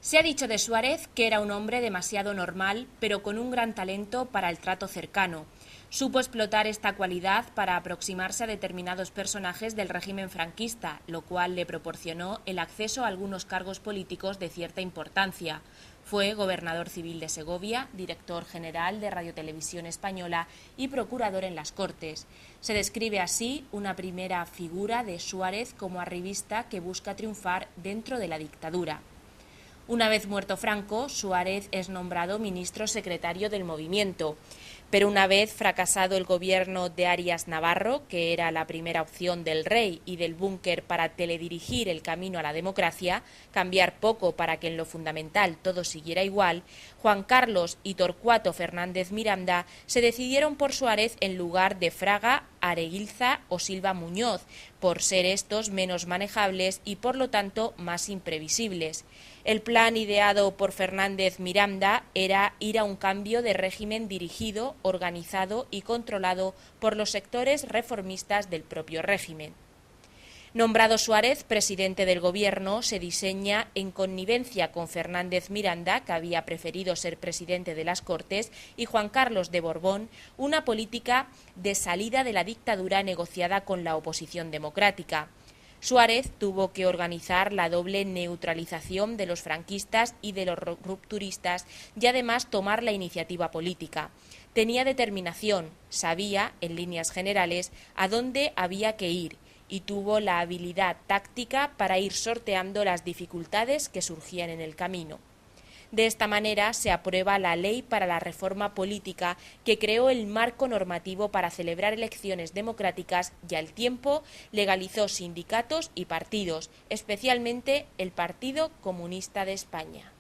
Se ha dicho de Suárez que era un hombre demasiado normal, pero con un gran talento para el trato cercano. Supo explotar esta cualidad para aproximarse a determinados personajes del régimen franquista, lo cual le proporcionó el acceso a algunos cargos políticos de cierta importancia. Fue gobernador civil de Segovia, director general de Radiotelevisión Española y procurador en las Cortes. Se describe así una primera figura de Suárez como arribista que busca triunfar dentro de la dictadura. Una vez muerto Franco, Suárez es nombrado ministro secretario del movimiento, pero una vez fracasado el gobierno de Arias Navarro, que era la primera opción del rey y del búnker para teledirigir el camino a la democracia, cambiar poco para que en lo fundamental todo siguiera igual, Juan Carlos y Torcuato Fernández Miranda se decidieron por Suárez en lugar de Fraga, Areguilza o Silva Muñoz, por ser estos menos manejables y por lo tanto más imprevisibles. El plan ideado por Fernández Miranda era ir a un cambio de régimen dirigido, organizado y controlado por los sectores reformistas del propio régimen. Nombrado Suárez presidente del gobierno, se diseña, en connivencia con Fernández Miranda, que había preferido ser presidente de las Cortes, y Juan Carlos de Borbón, una política de salida de la dictadura negociada con la oposición democrática. Suárez tuvo que organizar la doble neutralización de los franquistas y de los rupturistas y además tomar la iniciativa política. Tenía determinación, sabía, en líneas generales, a dónde había que ir y tuvo la habilidad táctica para ir sorteando las dificultades que surgían en el camino. De esta manera se aprueba la Ley para la Reforma Política, que creó el marco normativo para celebrar elecciones democráticas y al tiempo legalizó sindicatos y partidos, especialmente el Partido Comunista de España.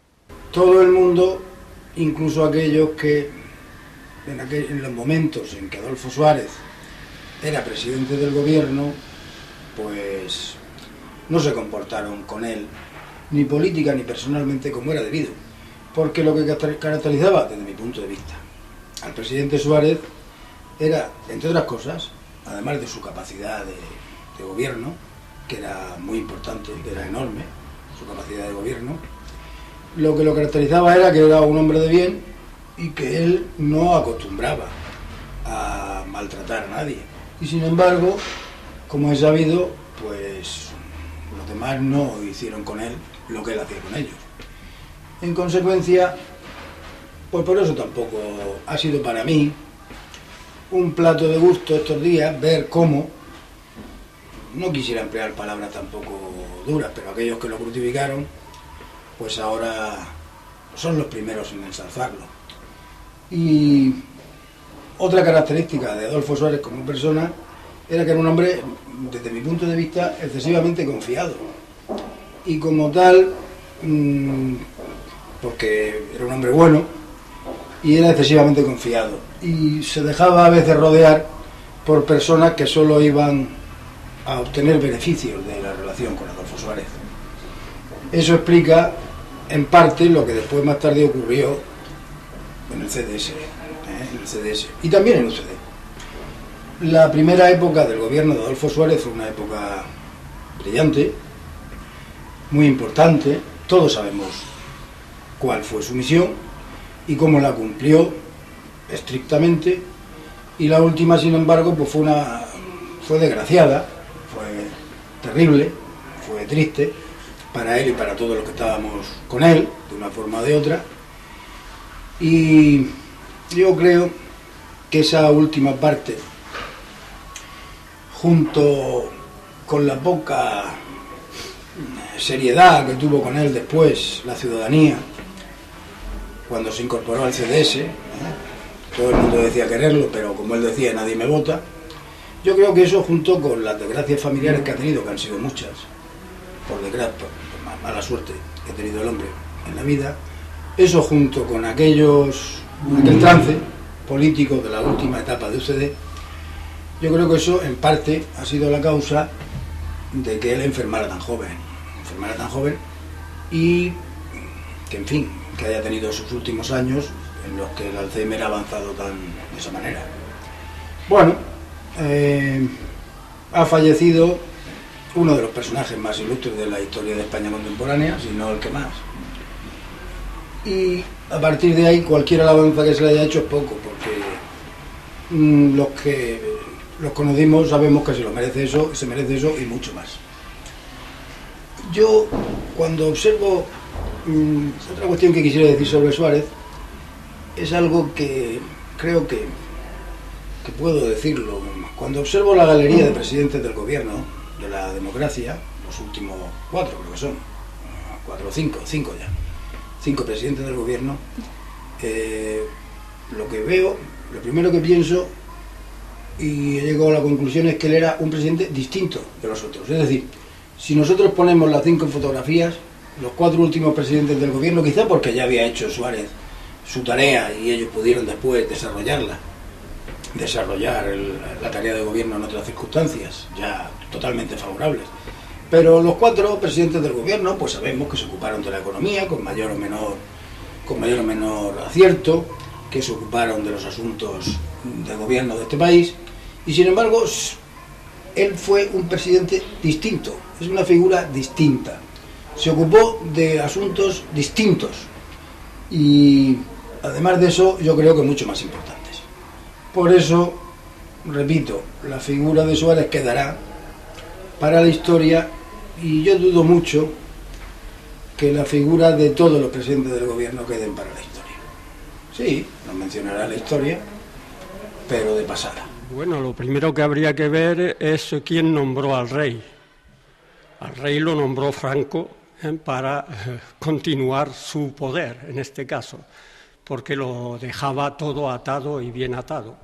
Todo el mundo, incluso aquellos que en los momentos en que Adolfo Suárez era presidente del gobierno, pues no se comportaron con él, ni política ni personalmente, como era debido. Porque lo que caracterizaba, desde mi punto de vista, al presidente Suárez era, entre otras cosas, además de su capacidad de gobierno, que era muy importante, que era enorme, su capacidad de gobierno, lo que lo caracterizaba era que era un hombre de bien y que él no acostumbraba a maltratar a nadie. Y sin embargo, como es sabido, pues los demás no hicieron con él lo que él hacía con ellos. En consecuencia, pues por eso tampoco ha sido para mí un plato de gusto estos días ver cómo, no quisiera emplear palabras tampoco duras, pero aquellos que lo crucificaron, pues ahora son los primeros en ensalzarlo. Y otra característica de Adolfo Suárez como persona era que era un hombre, desde mi punto de vista, excesivamente confiado. Y como tal, porque era un hombre bueno y era excesivamente confiado y se dejaba a veces rodear por personas que solo iban a obtener beneficios de la relación con Adolfo Suárez. Eso explica en parte lo que después más tarde ocurrió en el CDS, y también en UCD. La primera época del gobierno de Adolfo Suárez fue una época brillante, muy importante. Todos sabemos cuál fue su misión y cómo la cumplió estrictamente, y la última, sin embargo, pues fue desgraciada, fue terrible, fue triste para él y para todos los que estábamos con él, de una forma o de otra, y yo creo que esa última parte, junto con la poca seriedad que tuvo con él después la ciudadanía, cuando se incorporó al CDS, todo el mundo decía quererlo, pero como él decía, nadie me vota. Yo creo que eso, junto con las desgracias familiares que ha tenido, que han sido muchas, por desgracia, por mala suerte que ha tenido el hombre en la vida, eso junto con aquel trance político de la última etapa de UCD, yo creo que eso en parte ha sido la causa de que él enfermara tan joven y que, en fin, que haya tenido sus últimos años en los que el Alzheimer ha avanzado de esa manera. Bueno, ha fallecido uno de los personajes más ilustres de la historia de España contemporánea, si no el que más. y a partir de ahí cualquier alabanza que se le haya hecho es poco, porque los que los conocimos sabemos que se merece eso y mucho más. Yo, cuando observo, otra cuestión que quisiera decir sobre Suárez, es algo que creo que puedo decirlo. Cuando observo la galería de presidentes del gobierno, de la democracia, los últimos 4 creo que son, 4 o 5 ya, 5 presidentes del gobierno, lo que veo, lo primero que pienso y he llegado a la conclusión es que él era un presidente distinto de los otros. Es decir, si nosotros ponemos las 5 fotografías, los 4 últimos presidentes del gobierno, quizá porque ya había hecho Suárez su tarea y ellos pudieron después desarrollar la tarea de gobierno en otras circunstancias, ya totalmente favorables. Pero los 4 presidentes del gobierno, pues sabemos que se ocuparon de la economía con mayor o menor acierto, que se ocuparon de los asuntos de gobierno de este país, y sin embargo él fue un presidente distinto, es una figura distinta, se ocupó de asuntos distintos y además de eso yo creo que mucho más importantes. Por eso, repito, la figura de Suárez quedará para la historia y yo dudo mucho que la figura de todos los presidentes del gobierno queden para la historia. Sí, nos mencionará la historia, pero de pasada. Bueno, lo primero que habría que ver es quién nombró al rey. Al rey lo nombró Franco para continuar su poder, en este caso, porque lo dejaba todo atado y bien atado.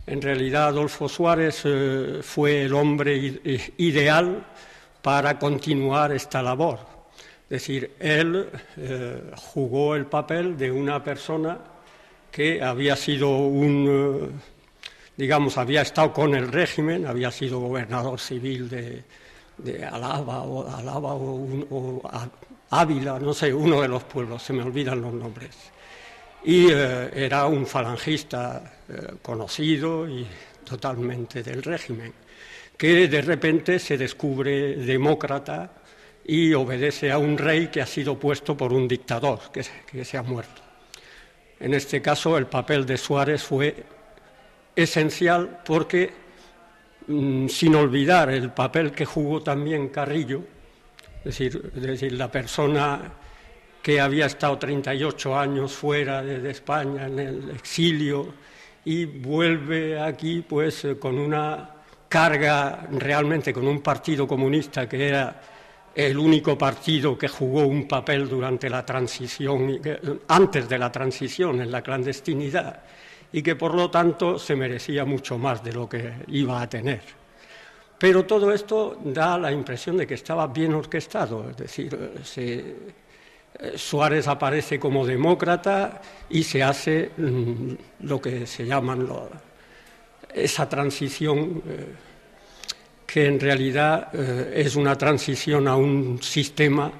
En realidad, Adolfo Suárez fue el hombre ideal para continuar esta labor. Es decir, él jugó el papel de una persona que había sido había estado con el régimen, había sido gobernador civil de Álava o Ávila, no sé, uno de los pueblos, se me olvidan los nombres. Y era un falangista conocido y totalmente del régimen, que de repente se descubre demócrata y obedece a un rey que ha sido puesto por un dictador, que se ha muerto. En este caso, el papel de Suárez fue esencial porque, sin olvidar el papel que jugó también Carrillo, es decir, la persona que había estado 38 años fuera de España, en el exilio, y vuelve aquí pues con una carga, realmente con un partido comunista que era el único partido que jugó un papel durante la transición, antes de la transición, en la clandestinidad, y que por lo tanto se merecía mucho más de lo que iba a tener. Pero todo esto da la impresión de que estaba bien orquestado, es decir, Suárez aparece como demócrata y se hace lo que se llaman esa transición que en realidad es una transición a un sistema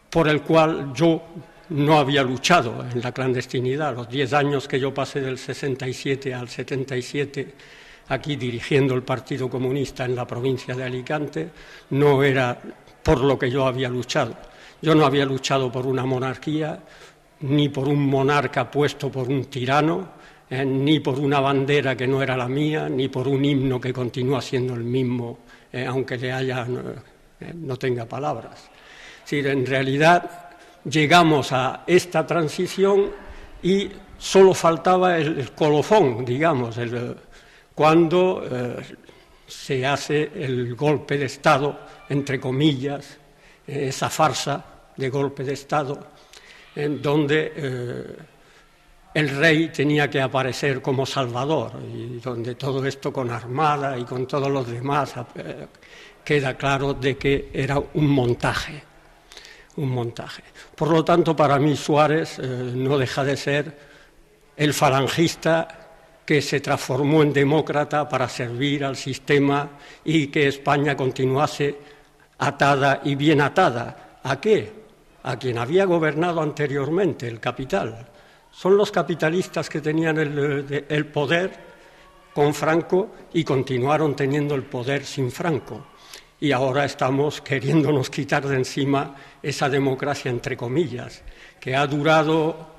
por el cual yo no había luchado en la clandestinidad. Los 10 años que yo pasé del 67 al 77 aquí dirigiendo el Partido Comunista en la provincia de Alicante no era por lo que yo había luchado. Yo no había luchado por una monarquía, ni por un monarca puesto por un tirano, ni por una bandera que no era la mía, ni por un himno que continúa siendo el mismo, aunque no tenga palabras. Es decir, en realidad llegamos a esta transición y solo faltaba el colofón, digamos, cuando se hace el golpe de Estado, entre comillas, esa farsa de golpe de Estado, en donde el rey tenía que aparecer como salvador, y donde todo esto con Armada y con todos los demás queda claro de que era un montaje. Por lo tanto, para mí Suárez no deja de ser el falangista que se transformó en demócrata para servir al sistema y que España continuase atada y bien atada. ¿A qué? A quien había gobernado anteriormente, el capital. Son los capitalistas que tenían el poder con Franco y continuaron teniendo el poder sin Franco. y ahora estamos queriéndonos quitar de encima esa democracia, entre comillas, que ha durado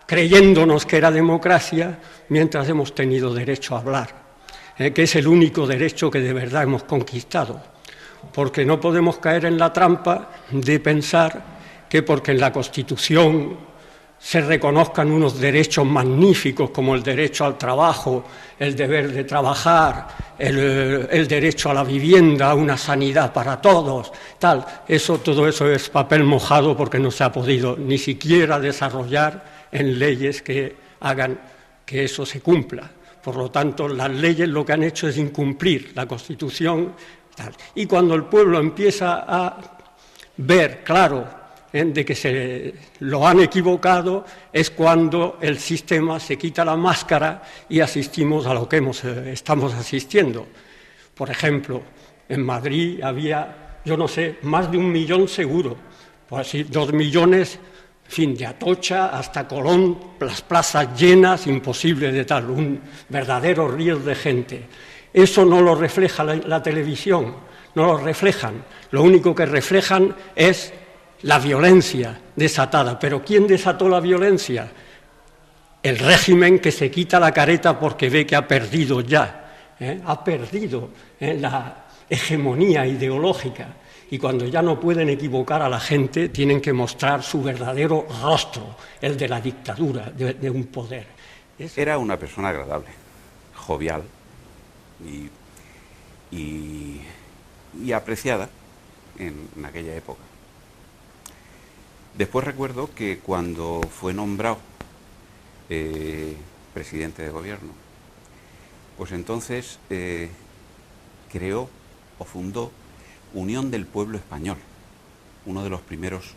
creyéndonos que era democracia mientras hemos tenido derecho a hablar, que es el único derecho que de verdad hemos conquistado, porque no podemos caer en la trampa de pensar que porque en la Constitución se reconozcan unos derechos magníficos como el derecho al trabajo, el deber de trabajar, el derecho a la vivienda, a una sanidad para todos, todo eso es papel mojado porque no se ha podido ni siquiera desarrollar en leyes que hagan que eso se cumpla. Por lo tanto, las leyes lo que han hecho es incumplir la Constitución. Y cuando el pueblo empieza a ver, claro, de que se lo han equivocado, es cuando el sistema se quita la máscara y asistimos a lo que estamos asistiendo. Por ejemplo, en Madrid había, yo no sé, más de 1 millón seguro, pues así, 2 millones, en fin, de Atocha hasta Colón, las plazas llenas, imposible de tal, un verdadero río de gente. Eso no lo refleja la televisión, no lo reflejan. Lo único que reflejan es la violencia desatada. ¿Pero quién desató la violencia? El régimen que se quita la careta porque ve que ha perdido ya, ha perdido la hegemonía ideológica, y cuando ya no pueden equivocar a la gente, tienen que mostrar su verdadero rostro, el de la dictadura, de un poder. Era una persona agradable, jovial y apreciada en aquella época. Después recuerdo que cuando fue nombrado presidente de gobierno, pues entonces creó o fundó Unión del Pueblo Español, uno de los primeros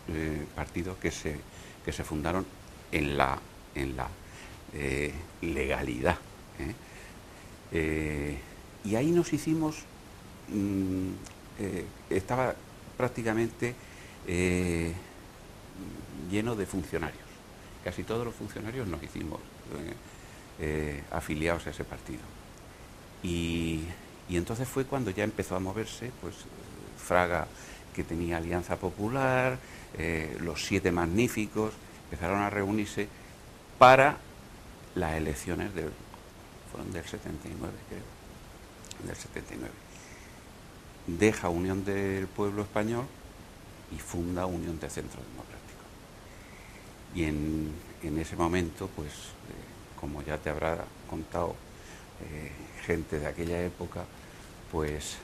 partidos que se fundaron en la legalidad. Y ahí nos hicimos, estaba prácticamente lleno de funcionarios. Casi todos los funcionarios nos hicimos afiliados a ese partido. Y entonces fue cuando ya empezó a moverse, pues Fraga, que tenía Alianza Popular, los 7 magníficos, empezaron a reunirse para las elecciones fueron del 79, creo, del 79. Deja Unión del Pueblo Español y funda Unión de Centro Democrático. Y en ese momento, pues, como ya te habrá contado gente de aquella época, pues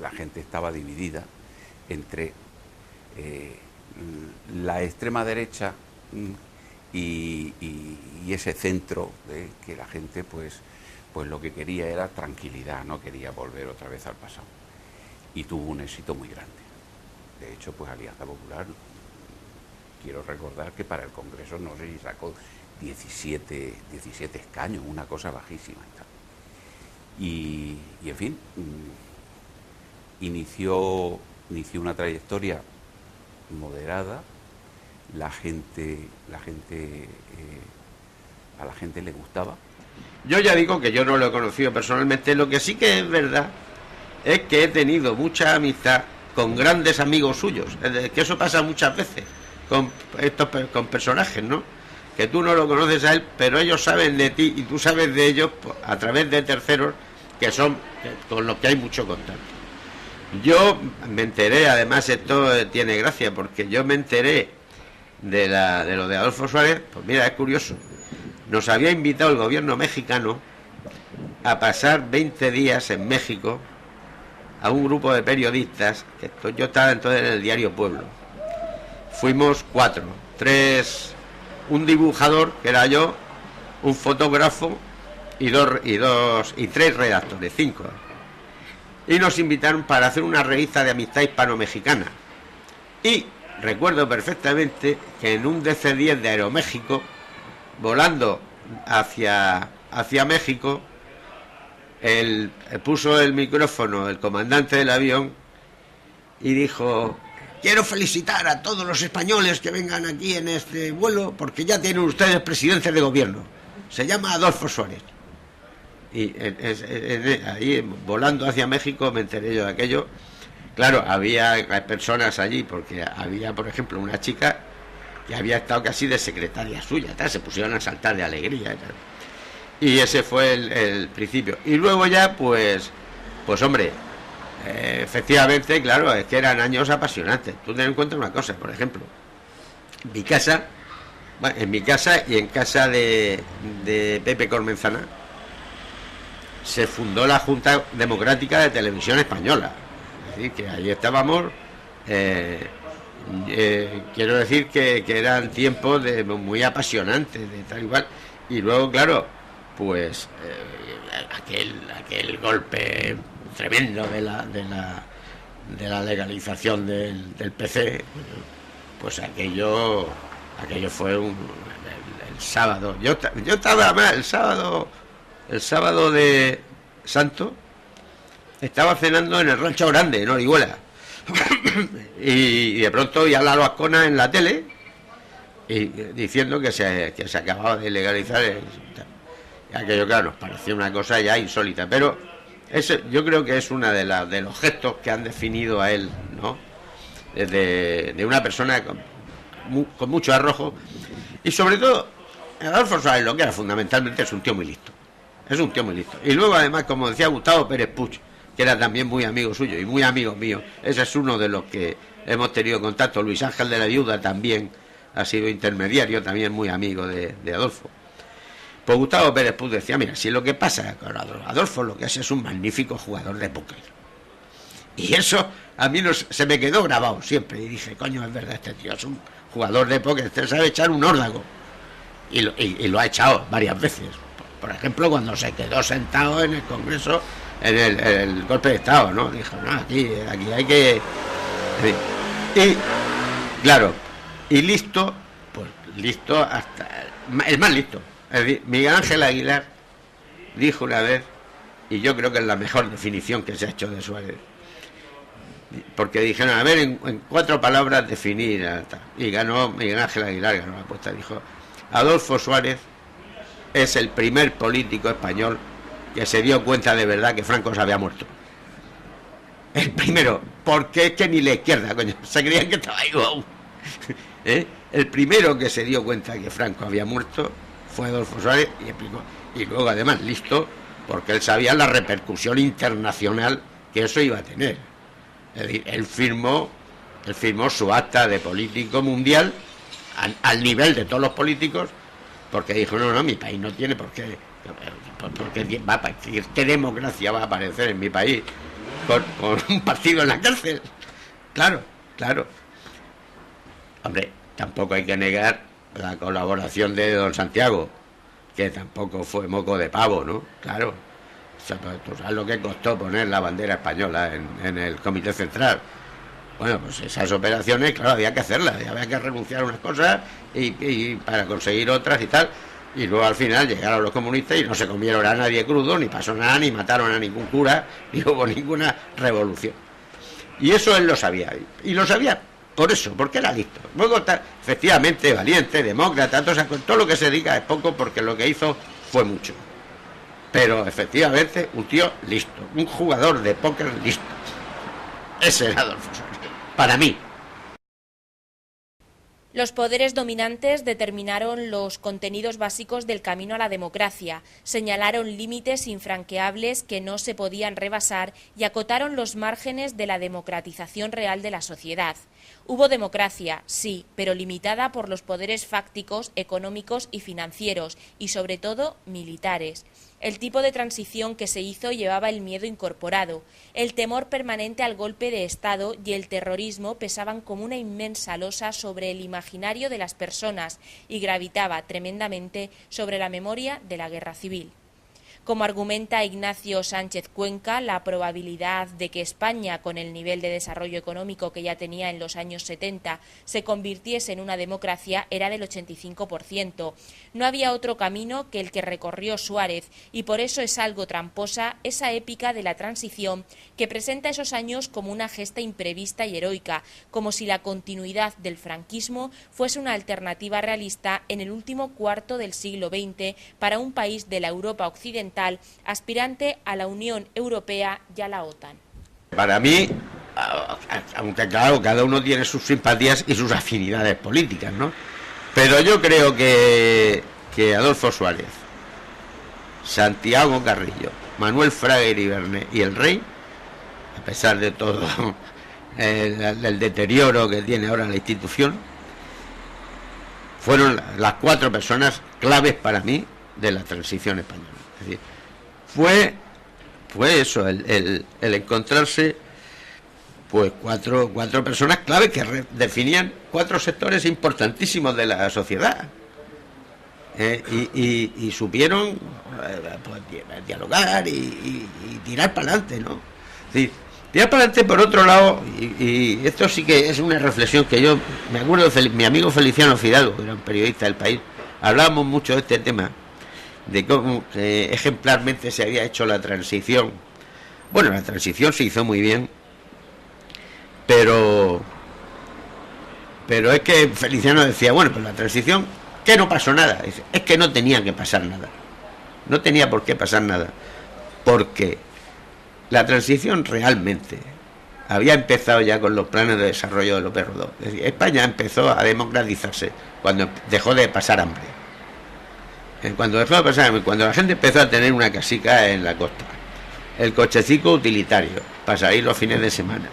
la gente estaba dividida entre la extrema derecha y ese centro de que la gente pues lo que quería era tranquilidad, no quería volver otra vez al pasado, y tuvo un éxito muy grande. De hecho, pues Alianza Popular, quiero recordar que para el Congreso no sé si sacó 17 escaños, una cosa bajísima y tal. Y en fin, inició una trayectoria moderada. A la gente le gustaba. Yo ya digo que yo no lo he conocido personalmente. Lo que sí que es verdad es que he tenido mucha amistad con grandes amigos suyos, que eso pasa muchas veces con personajes, ¿no? Que tú no lo conoces a él, pero ellos saben de ti y tú sabes de ellos a través de terceros con los que hay mucho contacto. Yo me enteré, además esto tiene gracia, porque yo me enteré de lo de Adolfo Suárez. Pues mira, es curioso, nos había invitado el gobierno mexicano a pasar 20 días en México a un grupo de periodistas, yo estaba entonces en el diario Pueblo. Fuimos 4, 3, un dibujador, que era yo, un fotógrafo y 3 redactores, 5. Y nos invitaron para hacer una revista de amistad hispano-mexicana. Y recuerdo perfectamente que en un DC-10 de Aeroméxico, volando hacia México, puso el micrófono el comandante del avión y dijo: quiero felicitar a todos los españoles que vengan aquí en este vuelo, porque ya tienen ustedes presidente de gobierno. Se llama Adolfo Suárez. Y ahí, volando hacia México, me enteré yo de aquello. Claro, había personas allí, porque había, por ejemplo, una chica que había estado casi de secretaria suya, tal, se pusieron a saltar de alegría y tal. Y ese fue el principio. Y luego ya, pues hombre, efectivamente, claro, es que eran años apasionantes. Tú ten en cuenta una cosa, por ejemplo, mi casa, bueno, en mi casa y en casa de Pepe Cormenzana, se fundó la Junta Democrática de Televisión Española. Es decir, que ahí estábamos. Quiero decir que eran tiempos muy apasionantes, de tal igual. Y luego, claro, pues aquel golpe tremendo de la legalización del PC, pues aquello fue el sábado. Yo estaba más el sábado de Santo, estaba cenando en el Rancho Grande, en Orihuela, y de pronto vi a Lalo Azcona en la tele y diciendo que se acababa de legalizar aquello. Claro, nos parecía una cosa ya insólita, pero yo creo que es una de los gestos que han definido a él, ¿no? De una persona con mucho arrojo, y sobre todo Adolfo Suárez, lo que era fundamentalmente, es un tío muy listo. Es un tío muy listo. Y luego, además, como decía Gustavo Pérez Puig, que era también muy amigo suyo y muy amigo mío, ese es uno de los que hemos tenido contacto. Luis Ángel de la Viuda también ha sido intermediario, también muy amigo de Adolfo. Pues Gustavo Pérez Puig decía, mira, si lo que pasa con Adolfo, lo que es un magnífico jugador de póker. Y eso a mí se me quedó grabado siempre. Y dije, coño, es verdad, este tío es un jugador de póker, este sabe echar un órdago. Y lo ha echado varias veces. Por ejemplo, cuando se quedó sentado en el Congreso, en el golpe de Estado, ¿no? Dijo, no, aquí hay que... Y, claro, y listo, pues listo hasta... El más listo. Es decir, Miguel Ángel Aguilar dijo una vez, y yo creo que es la mejor definición que se ha hecho de Suárez, porque dijeron, a ver, en 4 palabras definir, y ganó Miguel Ángel Aguilar, ganó la apuesta, dijo, Adolfo Suárez es el primer político español que se dio cuenta de verdad que Franco se había muerto. El primero, porque es que ni la izquierda, coño, se creían que estaba vivo aún. El primero que se dio cuenta que Franco había muerto fue Adolfo Suárez, y explicó. Y luego, además, listo, porque él sabía la repercusión internacional que eso iba a tener. Es decir, él firmó su acta de político mundial al nivel de todos los políticos, porque dijo, no, mi país no tiene por qué, porque ¿qué democracia va a aparecer en mi país con un partido en la cárcel? Claro. Hombre, tampoco hay que negar la colaboración de don Santiago, que tampoco fue moco de pavo, ¿no? Claro. O sea, pues, tú sabes lo que costó poner la bandera española en el Comité Central. Bueno, pues esas operaciones, claro, había que hacerlas, había que renunciar a unas cosas y para conseguir otras y tal. Y luego al final llegaron los comunistas y no se comieron a nadie crudo, ni pasó nada, ni mataron a ningún cura, ni hubo ninguna revolución. Y eso él lo sabía. Y lo sabía por eso, porque era listo. Luego está, efectivamente, valiente, demócrata, todo lo que se diga es poco, porque lo que hizo fue mucho. Pero efectivamente, un tío listo, un jugador de póker listo. Ese era Adolfo Suárez, para mí. Los poderes dominantes determinaron los contenidos básicos del camino a la democracia, señalaron límites infranqueables que no se podían rebasar y acotaron los márgenes de la democratización real de la sociedad. Hubo democracia, sí, pero limitada por los poderes fácticos, económicos y financieros, y sobre todo militares. El tipo de transición que se hizo llevaba el miedo incorporado. El temor permanente al golpe de Estado y el terrorismo pesaban como una inmensa losa sobre el imaginario de las personas y gravitaba tremendamente sobre la memoria de la guerra civil. Como argumenta Ignacio Sánchez Cuenca, la probabilidad de que España, con el nivel de desarrollo económico que ya tenía en los años 70, se convirtiese en una democracia era del 85%. No había otro camino que el que recorrió Suárez, y por eso es algo tramposa esa épica de la transición que presenta esos años como una gesta imprevista y heroica, como si la continuidad del franquismo fuese una alternativa realista en el último cuarto del siglo XX para un país de la Europa occidental occidental, aspirante a la Unión Europea y a la OTAN. Para mí, aunque claro, cada uno tiene sus simpatías y sus afinidades políticas, ¿no? Pero yo creo que Adolfo Suárez, Santiago Carrillo, Manuel Fraga Iribarne y el Rey, a pesar de todo el deterioro que tiene ahora la institución, fueron las 4 personas claves para mí de la transición española. Es decir, fue eso, el encontrarse pues cuatro personas clave que definían 4 sectores importantísimos de la sociedad, y supieron pues, dialogar y tirar para adelante, ¿no? Es decir, tirar para adelante. Por otro lado, y esto sí que es una reflexión que yo me acuerdo de mi amigo Feliciano Fidalgo, que era un periodista del País, hablábamos mucho de este tema, de cómo ejemplarmente se había hecho la transición. Bueno, la transición se hizo muy bien, pero es que Feliciano decía, bueno, pues la transición, que no pasó nada. Dice, es que no tenía que pasar nada, no tenía por qué pasar nada, porque la transición realmente había empezado ya con los planes de desarrollo de López Rodó. Es decir, España empezó a democratizarse cuando dejó de pasar hambre. Cuando dejó de pasar hambre, cuando la gente empezó a tener una casica en la costa, el cochecito utilitario para salir los fines de semana,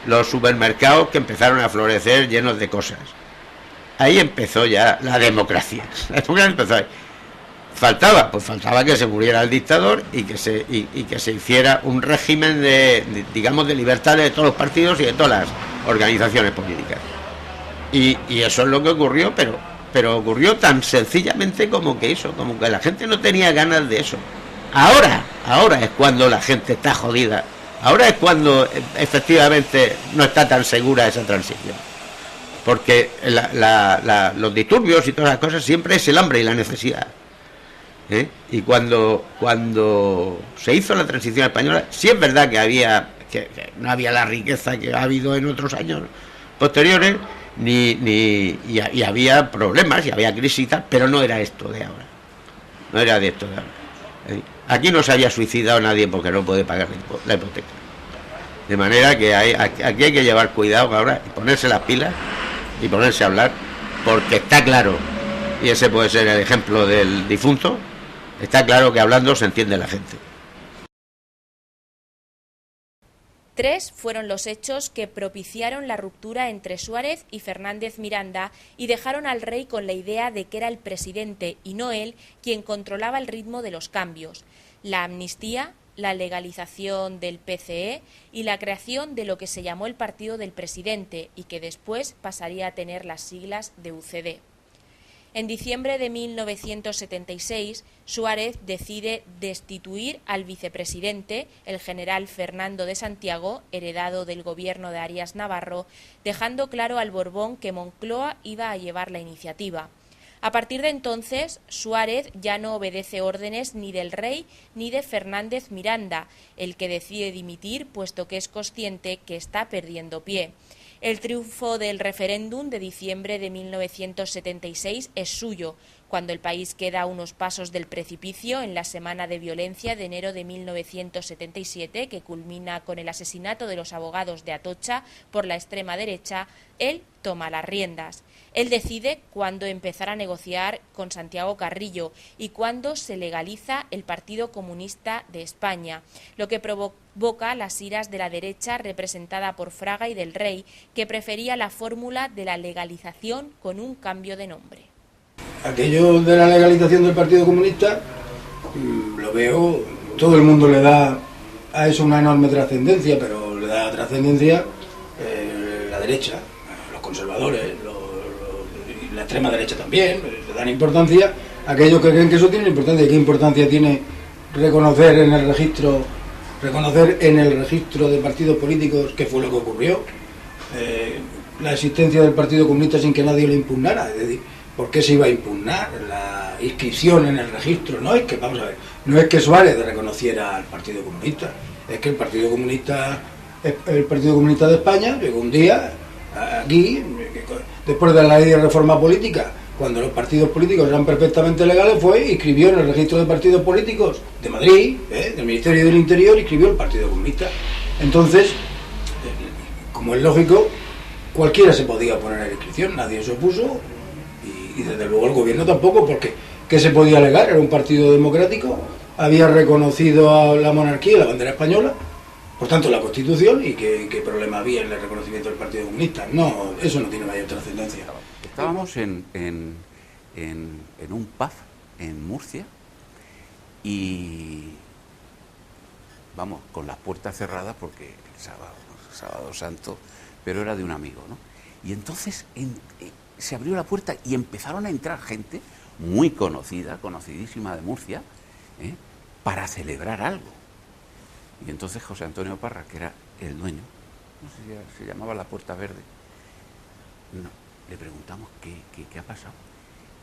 los supermercados que empezaron a florecer llenos de cosas. Ahí empezó ya la democracia. La democracia empezó ahí. Faltaba que se muriera el dictador y que se hiciera un régimen digamos, de libertad de todos los partidos y de todas las organizaciones políticas. Y eso es lo que ocurrió, pero ocurrió tan sencillamente como que la gente no tenía ganas de eso. Ahora es cuando la gente está jodida. Ahora es cuando efectivamente no está tan segura esa transición. Porque los disturbios y todas las cosas siempre es el hambre y la necesidad. Y cuando se hizo la transición española, sí es verdad que no había la riqueza que ha habido en otros años posteriores, y había problemas y había crisis y tal, pero no era esto de ahora. No era de esto de ahora. Aquí no se había suicidado nadie porque no puede pagar la hipoteca. De manera que aquí hay que llevar cuidado ahora y ponerse las pilas y ponerse a hablar, porque está claro, y ese puede ser el ejemplo del difunto, está claro que hablando se entiende la gente. 3 fueron los hechos que propiciaron la ruptura entre Suárez y Fernández Miranda y dejaron al rey con la idea de que era el presidente y no él quien controlaba el ritmo de los cambios: la amnistía, la legalización del PCE y la creación de lo que se llamó el Partido del Presidente y que después pasaría a tener las siglas de UCD. En diciembre de 1976, Suárez decide destituir al vicepresidente, el general Fernando de Santiago, heredado del gobierno de Arias Navarro, dejando claro al Borbón que Moncloa iba a llevar la iniciativa. A partir de entonces, Suárez ya no obedece órdenes ni del rey ni de Fernández Miranda, el que decide dimitir puesto que es consciente que está perdiendo pie. El triunfo del referéndum de diciembre de 1976 es suyo, cuando el país queda a unos pasos del precipicio en la semana de violencia de enero de 1977, que culmina con el asesinato de los abogados de Atocha por la extrema derecha. Él toma las riendas. Él decide cuándo empezar a negociar con Santiago Carrillo y cuándo se legaliza el Partido Comunista de España, lo que provoca las iras de la derecha representada por Fraga y del Rey, que prefería la fórmula de la legalización con un cambio de nombre. Aquello de la legalización del Partido Comunista, lo veo, todo el mundo le da a eso una enorme trascendencia, pero le da trascendencia la derecha, los conservadores, y la extrema derecha también, le dan importancia a aquellos que creen que eso tiene importancia. ¿Y qué importancia tiene reconocer en el registro de partidos políticos qué fue lo que ocurrió? La existencia del Partido Comunista sin que nadie lo impugnara, es decir, ¿por qué se iba a impugnar la inscripción en el registro? No es que, vamos a ver, no es que Suárez reconociera al Partido Comunista, es que el Partido Comunista de España llegó un día aquí, después de la ley de reforma política, cuando los partidos políticos eran perfectamente legales, fue y inscribió en el registro de partidos políticos de Madrid, del Ministerio del Interior, inscribió el Partido Comunista. Entonces, como es lógico, cualquiera se podía poner a la inscripción, nadie se opuso, y desde luego el gobierno tampoco, porque ¿qué se podía alegar? Era un partido democrático, había reconocido a la monarquía y la bandera española, por tanto la Constitución, y qué problema había en el reconocimiento del Partido Comunista. No, eso no tiene mayor trascendencia. Estábamos en un pub en Murcia y vamos, con las puertas cerradas porque el sábado santo, pero era de un amigo, ¿no? Y entonces se abrió la puerta y empezaron a entrar gente muy conocida, conocidísima de Murcia, para celebrar algo. Y entonces José Antonio Parra, que era el dueño, no sé si se llamaba La Puerta Verde, le preguntamos qué ha pasado,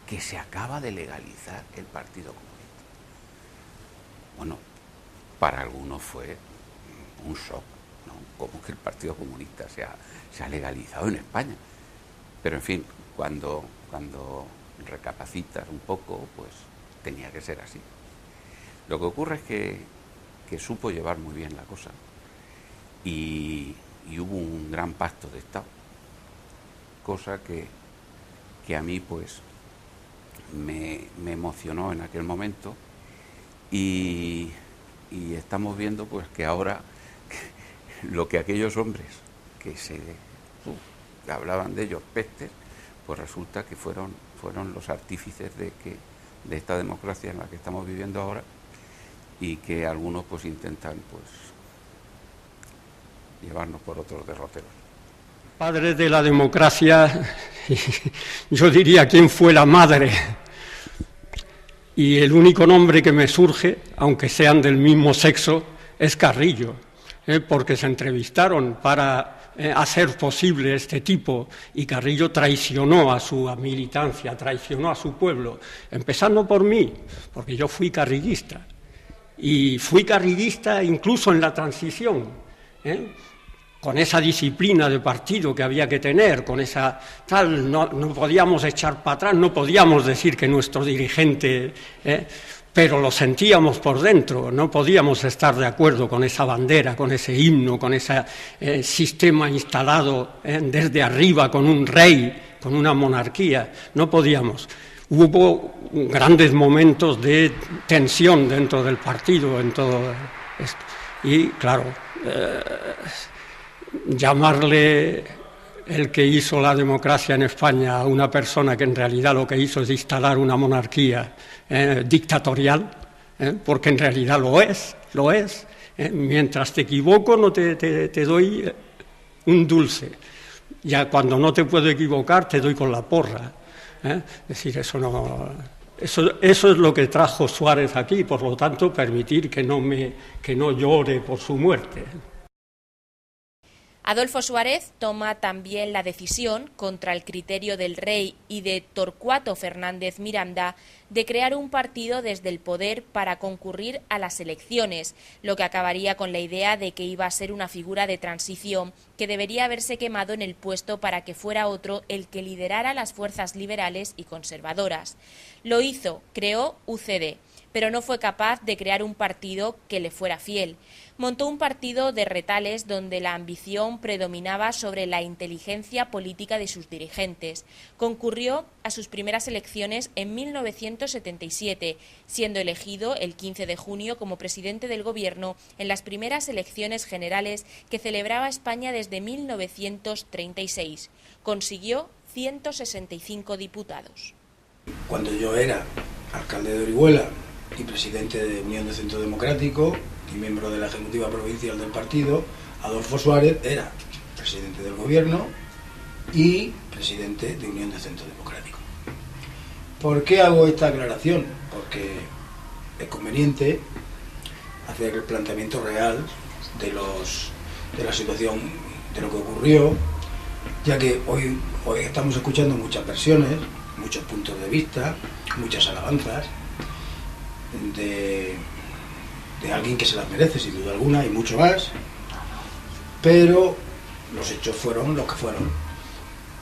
que se acaba de legalizar el Partido Comunista. Bueno, para algunos fue un shock, ¿no? Como que el Partido Comunista se ha legalizado en España. Pero en fin, cuando recapacitas un poco, pues tenía que ser así. Lo que ocurre es que supo llevar muy bien la cosa y hubo un gran pacto de Estado, cosa que a mí pues me emocionó en aquel momento y estamos viendo pues que ahora lo que aquellos hombres que hablaban de ellos pestes, pues resulta que fueron los artífices de esta democracia en la que estamos viviendo ahora, y que algunos pues intentan pues llevarnos por otros derroteros. Padre de la democracia, yo diría quién fue la madre, y el único nombre que me surge, aunque sean del mismo sexo, es Carrillo, porque se entrevistaron para hacer posible este tipo, y Carrillo traicionó a su militancia, traicionó a su pueblo, empezando por mí, porque yo fui carrillista, y fui carrillista incluso en la transición, con esa disciplina de partido que había que tener, con esa tal, no podíamos echar para atrás, no podíamos decir que nuestro dirigente, pero lo sentíamos por dentro, no podíamos estar de acuerdo con esa bandera, con ese himno, con ese sistema instalado desde arriba, con un rey, con una monarquía, no podíamos. Hubo grandes momentos de tensión dentro del partido en todo esto. Y claro, llamarle el que hizo la democracia en España a una persona que en realidad lo que hizo es instalar una monarquía dictatorial, porque en realidad lo es. Mientras te equivoco no te doy un dulce. Ya cuando no te puedo equivocar te doy con la porra. Es decir, eso es lo que trajo Suárez aquí, por lo tanto permitir que no llore por su muerte. Adolfo Suárez toma también la decisión, contra el criterio del rey y de Torcuato Fernández Miranda, de crear un partido desde el poder para concurrir a las elecciones, lo que acabaría con la idea de que iba a ser una figura de transición que debería haberse quemado en el puesto para que fuera otro el que liderara las fuerzas liberales y conservadoras. Lo hizo, creó UCD, pero no fue capaz de crear un partido que le fuera fiel. Montó un partido de retales donde la ambición predominaba sobre la inteligencia política de sus dirigentes. Concurrió a sus primeras elecciones en 1977, siendo elegido el 15 de junio como presidente del gobierno en las primeras elecciones generales que celebraba España desde 1936. Consiguió 165 diputados. Cuando yo era alcalde de Orihuela y presidente de Unión de Centro Democrático y miembro de la Ejecutiva Provincial del partido, Adolfo Suárez era presidente del gobierno y presidente de Unión de Centro Democrático. ¿Por qué hago esta aclaración? Porque es conveniente hacer el planteamiento real de la situación, de lo que ocurrió, ya que hoy estamos escuchando muchas versiones, muchos puntos de vista, muchas alabanzas de alguien que se las merece, sin duda alguna, y mucho más, pero los hechos fueron los que fueron.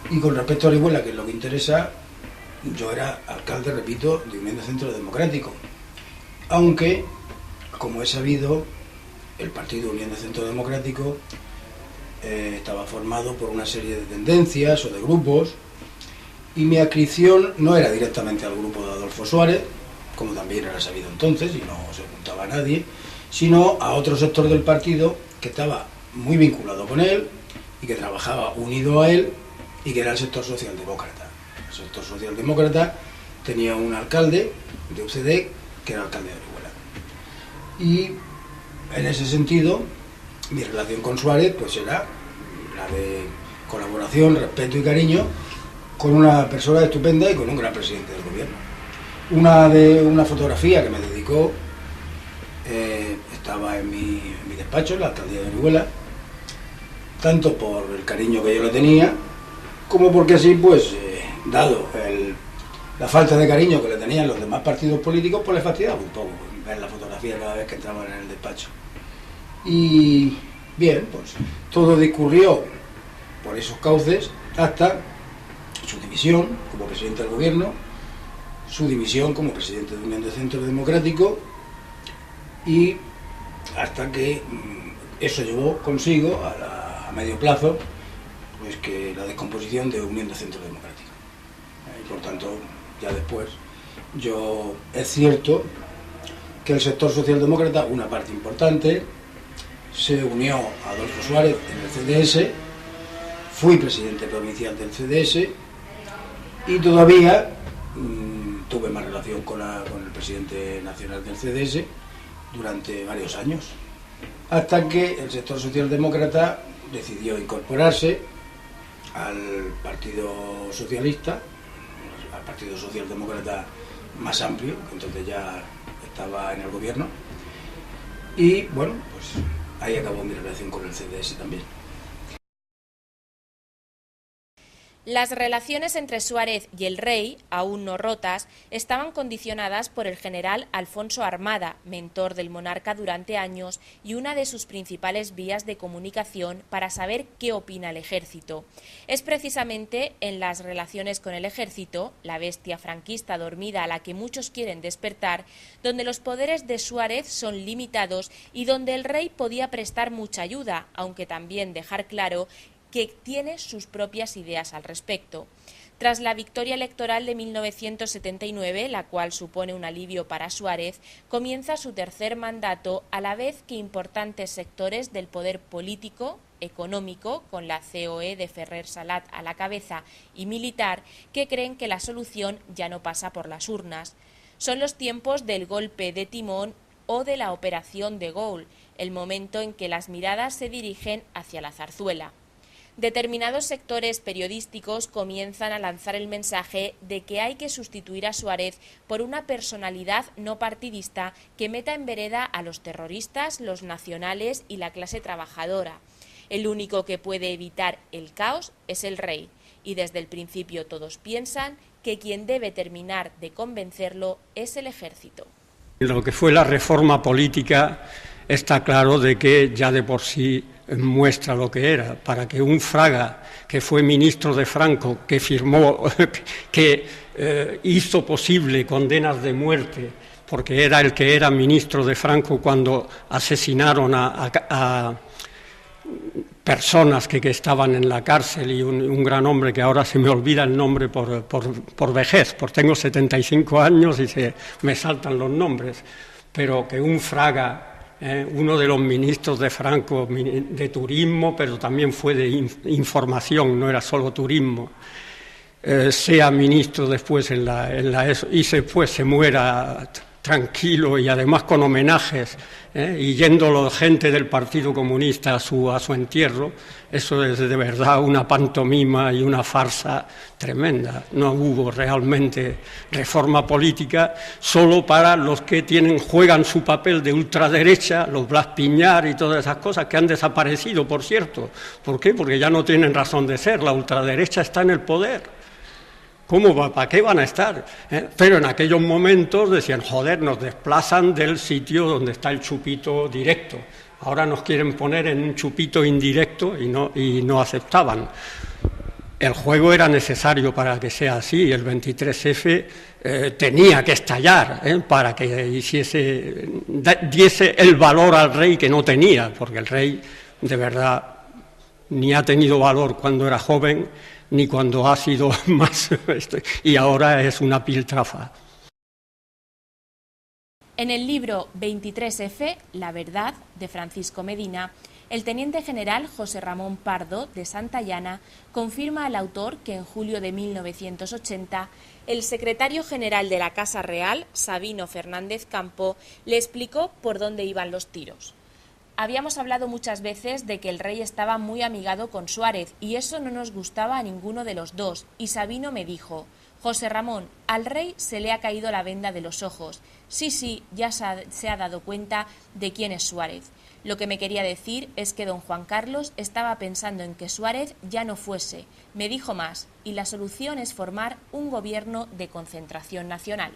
Y con respecto a Orihuela, que es lo que interesa, yo era alcalde, repito, de Unión de Centro Democrático. Aunque, como he sabido, el partido Unión de Centro Democrático estaba formado por una serie de tendencias o de grupos, y mi adscripción no era directamente al grupo de Adolfo Suárez, como también era sabido entonces, y no se ocultaba a nadie, sino a otro sector del partido que estaba muy vinculado con él y que trabajaba unido a él, y que era el sector socialdemócrata. El sector socialdemócrata tenía un alcalde de UCD que era alcalde de Orihuela. Y en ese sentido, mi relación con Suárez pues era la de colaboración, respeto y cariño, con una persona estupenda y con un gran presidente del gobierno. Una fotografía que me dedicó estaba en mi despacho, en la alcaldía de Orihuela, tanto por el cariño que yo le tenía, como porque así, pues, dado la falta de cariño que le tenían los demás partidos políticos, pues le fastidiaba un poco ver la fotografía cada vez que entraban en el despacho. Y bien, pues todo discurrió por esos cauces hasta su dimisión como presidente del gobierno, su dimisión como presidente de Unión de Centro Democrático, y hasta que eso llevó consigo a medio plazo pues que la descomposición de Unión de Centro Democrático. Y por tanto, ya después, es cierto que el sector socialdemócrata, una parte importante, se unió a Adolfo Suárez en el CDS, fui presidente provincial del CDS y todavía tuve más relación con el presidente nacional del CDS durante varios años, hasta que el sector socialdemócrata decidió incorporarse al Partido Socialista, al Partido Socialdemócrata más amplio, que entonces ya estaba en el gobierno, y bueno, pues ahí acabó mi relación con el CDS también. Las relaciones entre Suárez y el rey, aún no rotas, estaban condicionadas por el general Alfonso Armada, mentor del monarca durante años y una de sus principales vías de comunicación para saber qué opina el ejército. Es precisamente en las relaciones con el ejército, la bestia franquista dormida a la que muchos quieren despertar, donde los poderes de Suárez son limitados y donde el rey podía prestar mucha ayuda, aunque también dejar claro que tiene sus propias ideas al respecto. Tras la victoria electoral de 1979, la cual supone un alivio para Suárez, comienza su tercer mandato a la vez que importantes sectores del poder político, económico, con la COE de Ferrer Salat a la cabeza, y militar, que creen que la solución ya no pasa por las urnas. Son los tiempos del golpe de timón o de la operación de Gaulle, el momento en que las miradas se dirigen hacia la zarzuela. Determinados sectores periodísticos comienzan a lanzar el mensaje de que hay que sustituir a Suárez por una personalidad no partidista que meta en vereda a los terroristas, los nacionales y la clase trabajadora. El único que puede evitar el caos es el rey, y desde el principio todos piensan que quien debe terminar de convencerlo es el ejército. Lo que fue la reforma política está claro de que ya de por sí muestra lo que era. Para que un Fraga, que fue ministro de Franco, que firmó, que hizo posible condenas de muerte, porque era el que era ministro de Franco cuando asesinaron a personas que estaban en la cárcel, y un gran hombre que ahora se me olvida el nombre por vejez, porque tengo 75 años y me saltan los nombres, pero que un Fraga, uno de los ministros de Franco de turismo, pero también fue de información, no era solo turismo, sea ministro después en la ESO, y después se muera tranquilo y además con homenajes, y yendo gente del Partido Comunista a su entierro. Eso es de verdad una pantomima y una farsa tremenda. No hubo realmente reforma política, solo para los que juegan su papel de ultraderecha, los Blas Piñar y todas esas cosas que han desaparecido, por cierto. ¿Por qué? Porque ya no tienen razón de ser. La ultraderecha está en el poder. ¿Para qué van a estar? Pero en aquellos momentos decían, joder, nos desplazan del sitio donde está el chupito directo. Ahora nos quieren poner en un chupito indirecto y no aceptaban. el juego era necesario para que sea así. El 23F tenía que estallar para que diese el valor al rey que no tenía, porque el rey de verdad ni ha tenido valor cuando era joven, ni cuando ha sido más... y ahora es una piltrafa. En el libro 23F, La verdad, de Francisco Medina, el teniente general José Ramón Pardo, de Santayana, confirma al autor que en julio de 1980 el secretario general de la Casa Real, Sabino Fernández Campo, le explicó por dónde iban los tiros. Habíamos hablado muchas veces de que el rey estaba muy amigado con Suárez y eso no nos gustaba a ninguno de los dos, y Sabino me dijo: José Ramón, al rey se le ha caído la venda de los ojos. Sí, ya se ha dado cuenta de quién es Suárez. Lo que me quería decir es que don Juan Carlos estaba pensando en que Suárez ya no fuese. Me dijo más, y la solución es formar un gobierno de concentración nacional.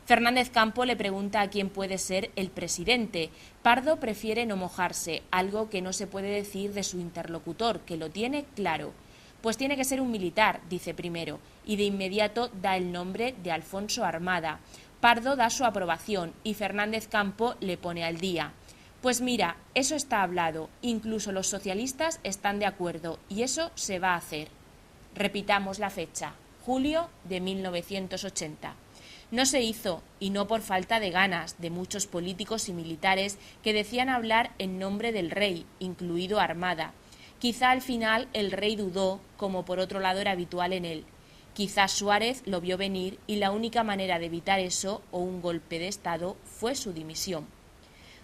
Fernández Campo le pregunta a quién puede ser el presidente. Pardo prefiere no mojarse, algo que no se puede decir de su interlocutor, que lo tiene claro. Pues tiene que ser un militar, dice primero, y de inmediato da el nombre de Alfonso Armada. Pardo da su aprobación y Fernández Campo le pone al día. Pues mira, eso está hablado, incluso los socialistas están de acuerdo y eso se va a hacer. Repitamos la fecha, julio de 1980. No se hizo, y no por falta de ganas de muchos políticos y militares que decían hablar en nombre del rey, incluido Armada. Quizá al final el rey dudó, como por otro lado era habitual en él. Quizá Suárez lo vio venir y la única manera de evitar eso, o un golpe de Estado, fue su dimisión.